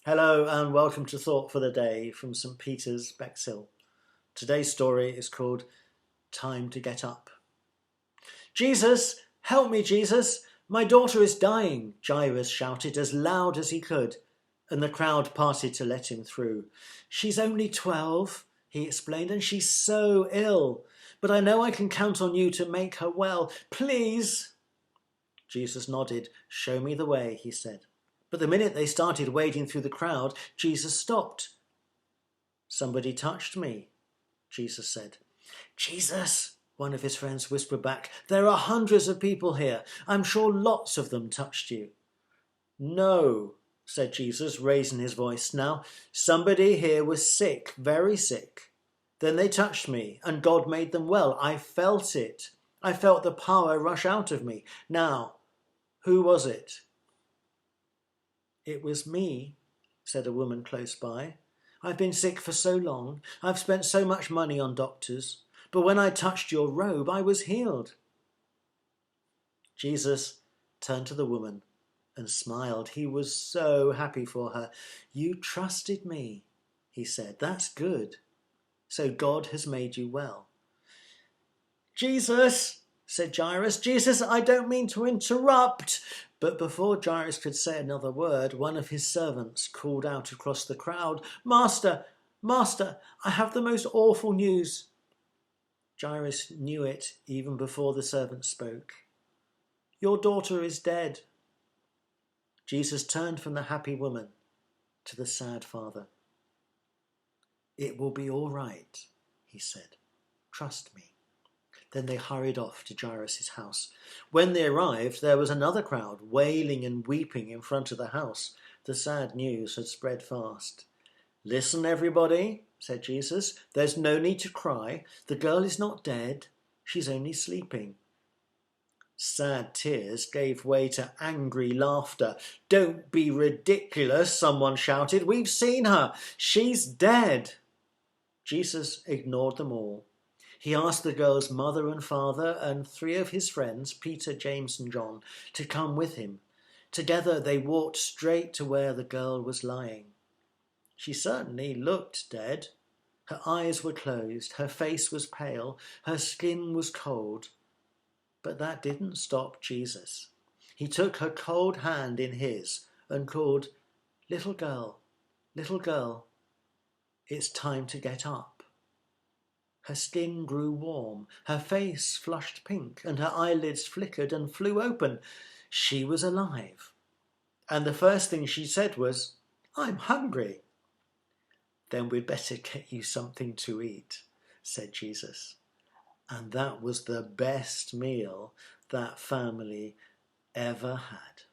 Hello and welcome to Thought for the Day from St. Peter's, Bexhill. Today's story is called Time to Get Up. Jesus, help me, Jesus! My daughter is dying, Jairus shouted as loud as he could, and the crowd parted to let him through. She's only 12, he explained, and she's so ill, but I know I can count on you to make her well. Please! Jesus nodded. Show me the way, he said. But the minute they started wading through the crowd, Jesus stopped. Somebody touched me, Jesus said. Jesus, one of his friends whispered back, there are hundreds of people here. I'm sure lots of them touched you. No, said Jesus, raising his voice now. Somebody here was sick, very sick. Then they touched me, and God made them well. I felt it. I felt the power rush out of me. Now, who was it? It was me, said a woman close by. I've been sick for so long. I've spent so much money on doctors. But when I touched your robe, I was healed. Jesus turned to the woman and smiled. He was so happy for her. You trusted me, he said. That's good. So God has made you well. Jesus, said Jairus. Jesus, I don't mean to interrupt. But before Jairus could say another word, one of his servants called out across the crowd, Master, Master, I have the most awful news. Jairus knew it even before the servant spoke. Your daughter is dead. Jesus turned from the happy woman to the sad father. It will be all right, he said. Trust me. Then they hurried off to Jairus' house. When they arrived, there was another crowd, wailing and weeping in front of the house. The sad news had spread fast. Listen, everybody, said Jesus. There's no need to cry. The girl is not dead. She's only sleeping. Sad tears gave way to angry laughter. Don't be ridiculous, someone shouted. We've seen her. She's dead. Jesus ignored them all. He asked the girl's mother and father and 3 of his friends, Peter, James and John, to come with him. Together they walked straight to where the girl was lying. She certainly looked dead. Her eyes were closed, her face was pale, her skin was cold. But that didn't stop Jesus. He took her cold hand in his and called, little girl, it's time to get up. Her skin grew warm, her face flushed pink, and her eyelids flickered and flew open. She was alive. And the first thing she said was, I'm hungry. Then we'd better get you something to eat, said Jesus. And that was the best meal that family ever had.